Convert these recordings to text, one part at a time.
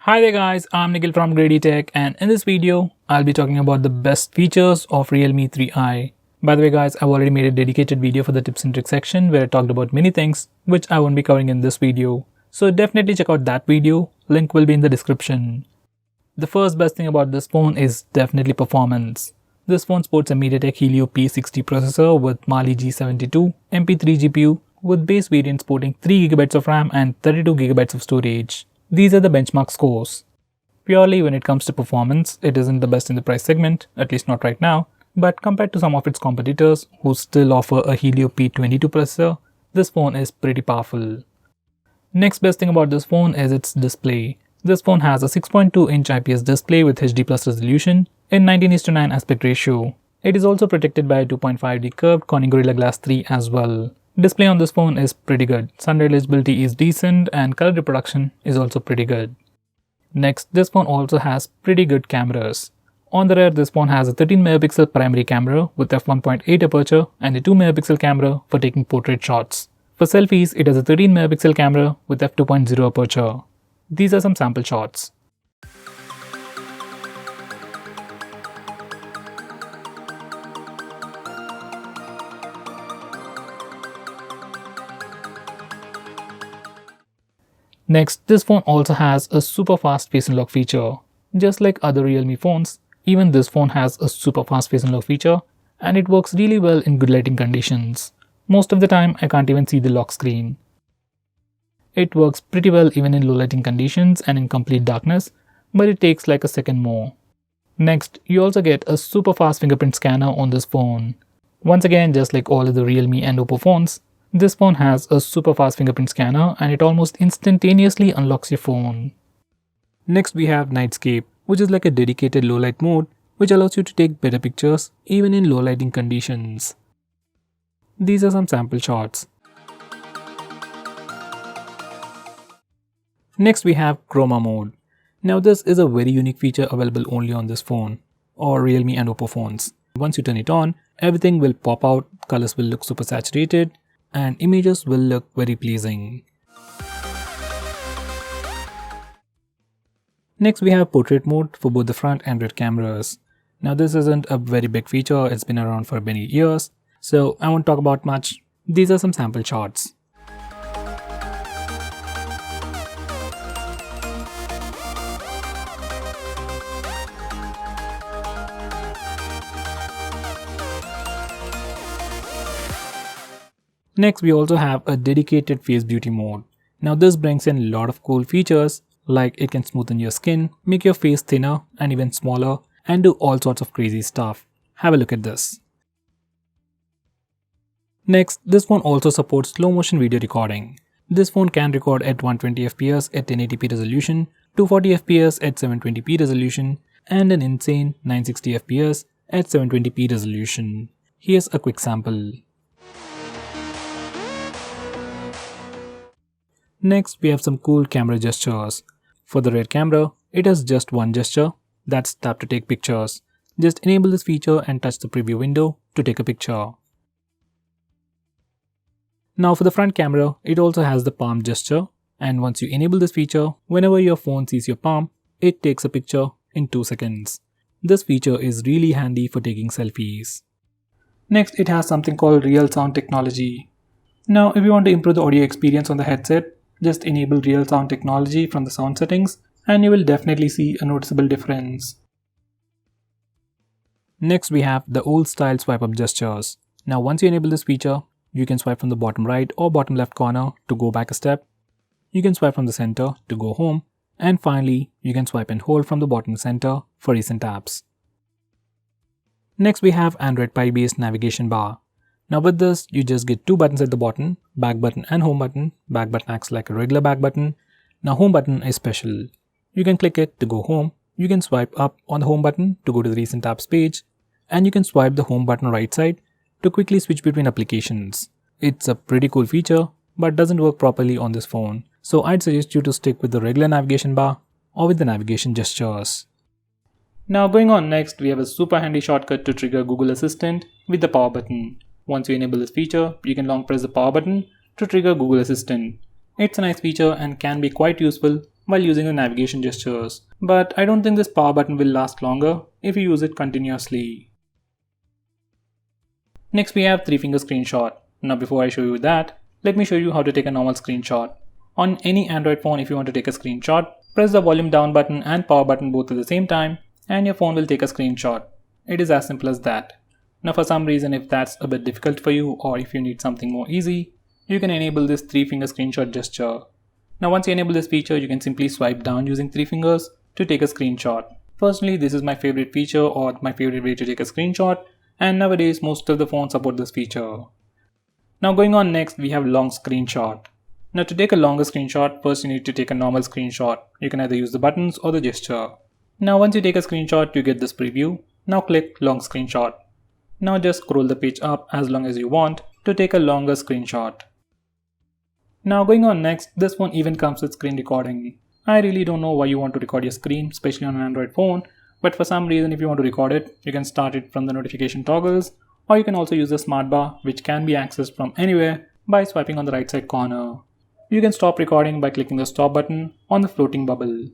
Hi there guys, I'm Nikhil from Grady Tech, and in this video, I'll be talking about the best features of Realme 3i. By the way guys, I've already made a dedicated video for the tips and tricks section where I talked about many things which I won't be covering in this video. So definitely check out that video, link will be in the description. The first best thing about this phone is definitely performance. This phone sports a MediaTek Helio P60 processor with Mali G72 MP3 GPU with base variant sporting 3GB of RAM and 32GB of storage. These are the benchmark scores. Purely when it comes to performance, it isn't the best in the price segment, at least not right now, but compared to some of its competitors who still offer a Helio P22 processor, this phone is pretty powerful. Next best thing about this phone is its display. This phone has a 6.2-inch IPS display with HD Plus resolution in 19:9 aspect ratio. It is also protected by a 2.5D curved Corning Gorilla Glass 3 as well. Display on this phone is pretty good. Sunlight eligibility is decent and color reproduction is also pretty good. Next, this phone also has pretty good cameras. On the rear, this phone has a 13MP primary camera with f1.8 aperture and a 2MP camera for taking portrait shots. For selfies, it has a 13MP camera with f2.0 aperture. These are some sample shots. Next, this phone also has a super fast face unlock feature. Just like other Realme phones, even this phone has a super fast face unlock feature and it works really well in good lighting conditions. Most of the time, I can't even see the lock screen. It works pretty well even in low lighting conditions and in complete darkness, but it takes like a second more. Next, you also get a super fast fingerprint scanner on this phone. Once again, just like all of the Realme and Oppo phones, this phone has a super fast fingerprint scanner and it almost instantaneously unlocks your phone. Next we have Nightscape, which is like a dedicated low light mode which allows you to take better pictures even in low lighting conditions. These are some sample shots. Next we have Chroma mode. Now this is a very unique feature available only on this phone or Realme and Oppo phones. Once you turn it on, everything will pop out, colors will look super saturated, and images will look very pleasing. Next we have portrait mode for both the front and rear cameras. Now this isn't a very big feature, it's been around for many years, so I won't talk about much. These are some sample shots. Next, we also have a dedicated face beauty mode. Now this brings in a lot of cool features like it can smoothen your skin, make your face thinner and even smaller, and do all sorts of crazy stuff. Have a look at this. Next, this phone also supports slow motion video recording. This phone can record at 120fps at 1080p resolution, 240fps at 720p resolution, and an insane 960fps at 720p resolution. Here's a quick sample. Next, we have some cool camera gestures. For the rear camera, it has just one gesture, that's tap to take pictures. Just enable this feature and touch the preview window to take a picture. Now for the front camera, it also has the palm gesture, and once you enable this feature, whenever your phone sees your palm, it takes a picture in 2 seconds. This feature is really handy for taking selfies. Next, it has something called real sound technology. Now if you want to improve the audio experience on the headset, just enable real sound technology from the sound settings and you will definitely see a noticeable difference. Next we have the old style swipe up gestures. Now once you enable this feature, you can swipe from the bottom right or bottom left corner to go back a step. You can swipe from the center to go home, and finally you can swipe and hold from the bottom center for recent apps. Next we have Android Pie based navigation bar. Now with this, you just get 2 buttons at the bottom, back button and home button. Back button acts like a regular back button. Now home button is special. You can click it to go home, you can swipe up on the home button to go to the recent apps page, and you can swipe the home button right side to quickly switch between applications. It's a pretty cool feature, but doesn't work properly on this phone. So I'd suggest you to stick with the regular navigation bar or with the navigation gestures. Now going on next, we have a super handy shortcut to trigger Google Assistant with the power button. Once you enable this feature, you can long press the power button to trigger Google Assistant. It's a nice feature and can be quite useful while using the navigation gestures. But I don't think this power button will last longer if you use it continuously. Next we have 3-finger screenshot. Now before I show you that, let me show you how to take a normal screenshot. On any Android phone, if you want to take a screenshot, press the volume down button and power button both at the same time and your phone will take a screenshot. It is as simple as that. Now for some reason, if that's a bit difficult for you or if you need something more easy, you can enable this 3-finger screenshot gesture. Now once you enable this feature, you can simply swipe down using 3 fingers to take a screenshot. Personally, this is my favorite feature or my favorite way to take a screenshot, and nowadays most of the phones support this feature. Now going on next, we have long screenshot. Now to take a longer screenshot, first you need to take a normal screenshot. You can either use the buttons or the gesture. Now once you take a screenshot, you get this preview. Now click long screenshot. Now just scroll the page up as long as you want to take a longer screenshot. Now going on next, this phone even comes with screen recording. I really don't know why you want to record your screen, especially on an Android phone, but for some reason if you want to record it, you can start it from the notification toggles, or you can also use the smart bar which can be accessed from anywhere by swiping on the right side corner. You can stop recording by clicking the stop button on the floating bubble.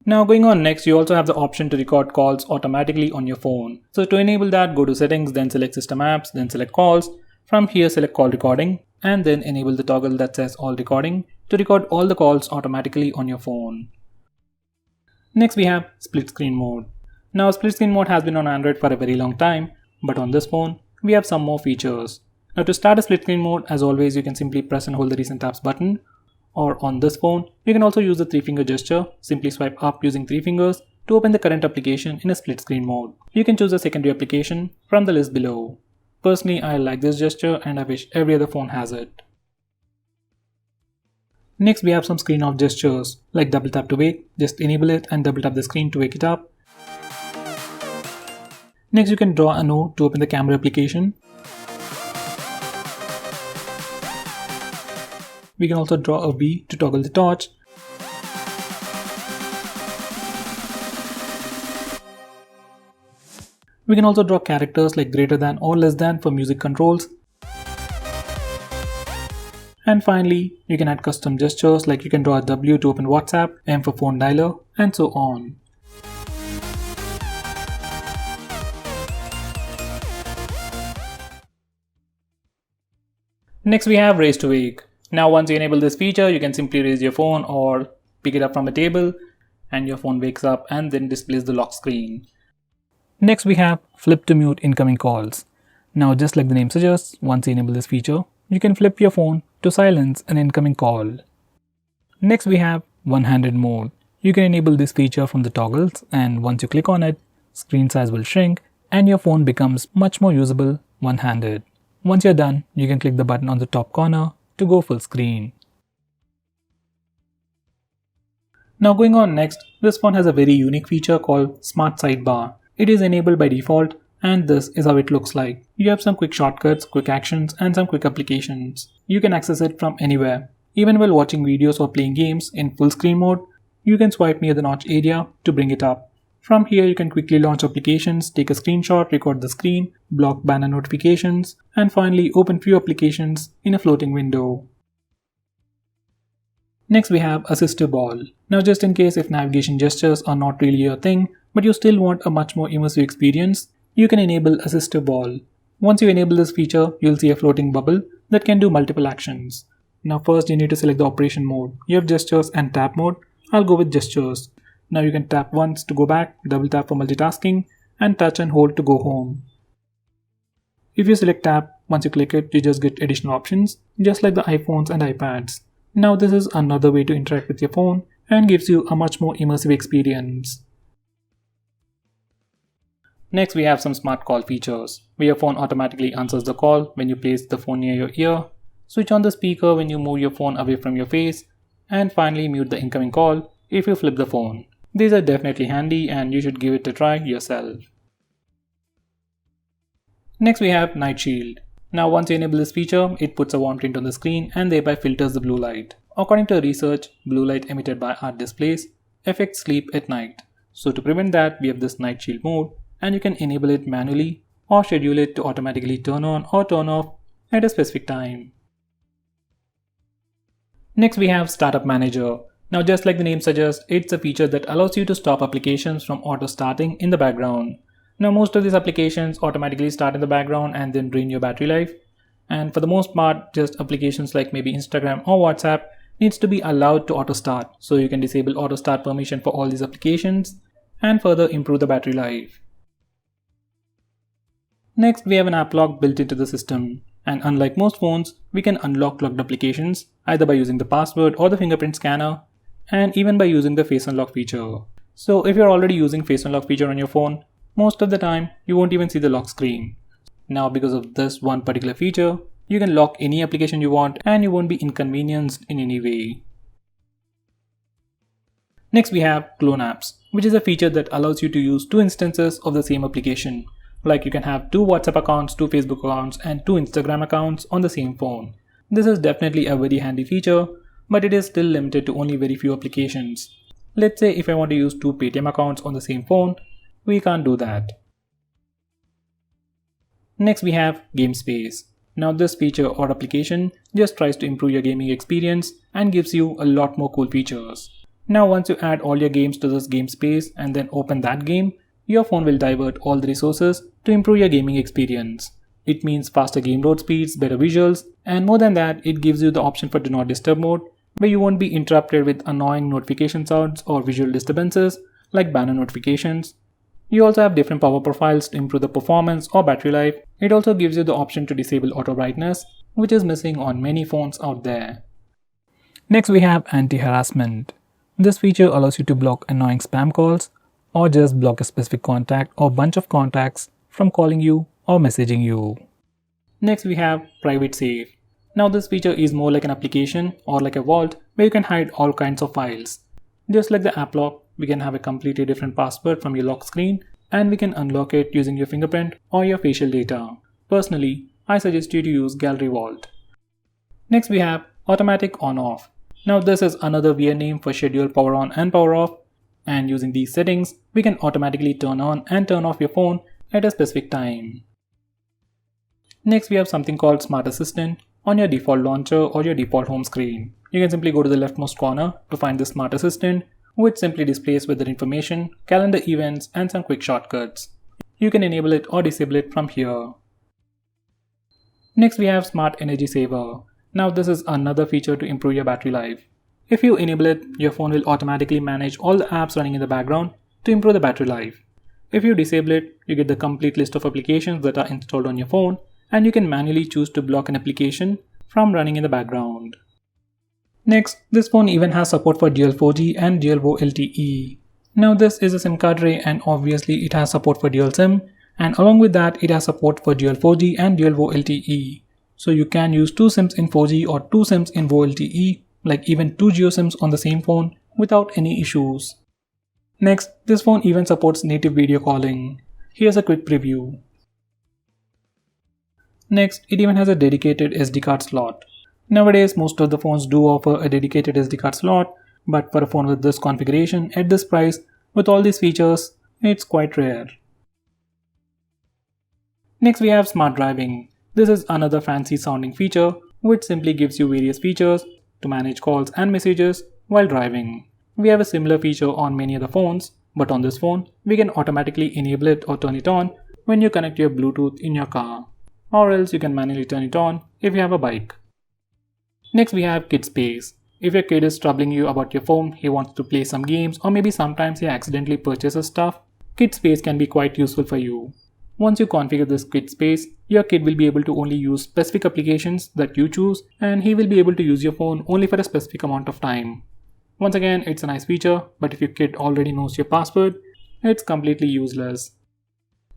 Now going on next, you also have the option to record calls automatically on your phone. So to enable that, go to settings, then select system apps, then select calls. From here select call recording and then enable the toggle that says all recording to record all the calls automatically on your phone. Next we have split screen mode. Now split screen mode has been on Android for a very long time, but on this phone we have some more features. Now to start a split screen mode, as always you can simply press and hold the recent tabs button, or on this phone you can also use the 3-finger gesture. Simply swipe up using 3 fingers to open the current application in a split screen mode. You can choose a secondary application from the list below. Personally, I like this gesture and I wish every other phone has it. Next we have some screen off gestures like double tap to wake. Just enable it and double tap the screen to wake it up. Next you can draw a O to open the camera application. We can also draw a V to toggle the torch. We can also draw characters like greater than or less than for music controls. And finally, you can add custom gestures like you can draw a W to open WhatsApp, M for phone dialer, and so on. Next we have raise to wake. Now once you enable this feature, you can simply raise your phone or pick it up from a table and your phone wakes up and then displays the lock screen. Next we have flip to mute incoming calls. Now just like the name suggests, once you enable this feature, you can flip your phone to silence an incoming call. Next we have one-handed mode. You can enable this feature from the toggles, and once you click on it, screen size will shrink and your phone becomes much more usable one-handed. Once you're done, you can click the button on the top corner to go full screen. Now going on next, this phone has a very unique feature called Smart Sidebar. It is enabled by default and this is how it looks like. You have some quick shortcuts, quick actions and some quick applications. You can access it from anywhere. Even while watching videos or playing games in full screen mode, you can swipe near the notch area to bring it up. From here you can quickly launch applications, take a screenshot, record the screen, block banner notifications, and finally open few applications in a floating window. Next we have Assistive Ball. Now just in case if navigation gestures are not really your thing, but you still want a much more immersive experience, you can enable Assistive Ball. Once you enable this feature, you'll see a floating bubble that can do multiple actions. Now first you need to select the operation mode. You have gestures and tap mode. I'll go with gestures. Now you can tap once to go back, double tap for multitasking, and touch and hold to go home. If you select tap, once you click it, you just get additional options, just like the iPhones and iPads. Now this is another way to interact with your phone and gives you a much more immersive experience. Next we have some smart call features, where your phone automatically answers the call when you place the phone near your ear, switch on the speaker when you move your phone away from your face, and finally mute the incoming call if you flip the phone. These are definitely handy and you should give it a try yourself. Next we have Night Shield. Now once you enable this feature, it puts a warm tint on the screen and thereby filters the blue light. According to research, blue light emitted by our displays affects sleep at night. So to prevent that, we have this Night Shield mode, and you can enable it manually or schedule it to automatically turn on or turn off at a specific time. Next we have Startup Manager. Now just like the name suggests, it's a feature that allows you to stop applications from auto starting in the background. Now most of these applications automatically start in the background and then drain your battery life. And for the most part, just applications like maybe Instagram or WhatsApp needs to be allowed to auto start. So you can disable auto start permission for all these applications and further improve the battery life. Next, we have an app lock built into the system. And unlike most phones, we can unlock locked applications either by using the password or the fingerprint scanner, and even by using the face unlock feature. So if you're already using face unlock feature on your phone, most of the time you won't even see the lock screen. Now because of this one particular feature, you can lock any application you want and you won't be inconvenienced in any way. Next we have clone apps, which is a feature that allows you to use two instances of the same application. Like you can have two WhatsApp accounts, two Facebook accounts, and two Instagram accounts on the same phone. This is definitely a very handy feature, but it is still limited to only very few applications. Let's say if I want to use two Paytm accounts on the same phone, we can't do that. Next we have GameSpace. Now this feature or application just tries to improve your gaming experience and gives you a lot more cool features. Now once you add all your games to this GameSpace and then open that game, your phone will divert all the resources to improve your gaming experience. It means faster game load speeds, better visuals, and more than that, it gives you the option for Do Not Disturb mode, where you won't be interrupted with annoying notification sounds or visual disturbances like banner notifications. You also have different power profiles to improve the performance or battery life. It also gives you the option to disable auto brightness, which is missing on many phones out there. Next we have anti-harassment. This feature allows you to block annoying spam calls, or just block a specific contact or bunch of contacts from calling you or messaging you. Next we have Private Safe. Now this feature is more like an application or like a vault where you can hide all kinds of files. Just like the app lock, we can have a completely different password from your lock screen and we can unlock it using your fingerprint or your facial data. Personally, I suggest you to use Gallery Vault. Next we have Automatic On-Off. Now this is another weird name for schedule power on and power off. And using these settings, we can automatically turn on and turn off your phone at a specific time. Next we have something called Smart Assistant on your default launcher or your default home screen. You can simply go to the leftmost corner to find the Smart Assistant, which simply displays weather information, calendar events, and some quick shortcuts. You can enable it or disable it from here. Next we have Smart Energy Saver. Now this is another feature to improve your battery life. If you enable it, your phone will automatically manage all the apps running in the background to improve the battery life. If you disable it, you get the complete list of applications that are installed on your phone, and you can manually choose to block an application from running in the background. Next, this phone even has support for dual 4G and dual VoLTE. Now this is a SIM card tray and obviously it has support for dual SIM, and along with that it has support for dual 4G and dual VoLTE. So you can use two SIMs in 4G or two SIMs in VoLTE, like even two Jio SIMs on the same phone without any issues. Next, this phone even supports native video calling. Here's a quick preview. Next, it even has a dedicated SD card slot. Nowadays, most of the phones do offer a dedicated SD card slot, but for a phone with this configuration at this price, with all these features, it's quite rare. Next, we have Smart Driving. This is another fancy sounding feature which simply gives you various features to manage calls and messages while driving. We have a similar feature on many other phones, but on this phone, we can automatically enable it or turn it on when you connect your Bluetooth in your car, or else you can manually turn it on if you have a bike. Next we have Kid Space. If your kid is troubling you about your phone, he wants to play some games, or maybe sometimes he accidentally purchases stuff, Kid Space can be quite useful for you. Once you configure this Kid Space, your kid will be able to only use specific applications that you choose, and he will be able to use your phone only for a specific amount of time. Once again, it's a nice feature, but if your kid already knows your password, it's completely useless.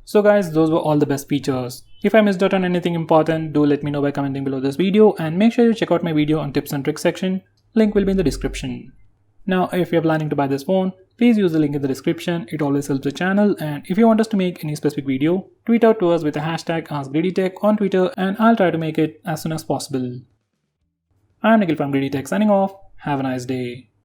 So guys, those were all the best features. If I missed out on anything important, do let me know by commenting below this video, and make sure you check out my video on tips and tricks section. Link will be in the description. Now, if you're planning to buy this phone, please use the link in the description. It always helps the channel, and if you want us to make any specific video, tweet out to us with the hashtag AskGreedyTech on Twitter, and I'll try to make it as soon as possible. I'm Nikhil from GreedyTech signing off. Have a nice day.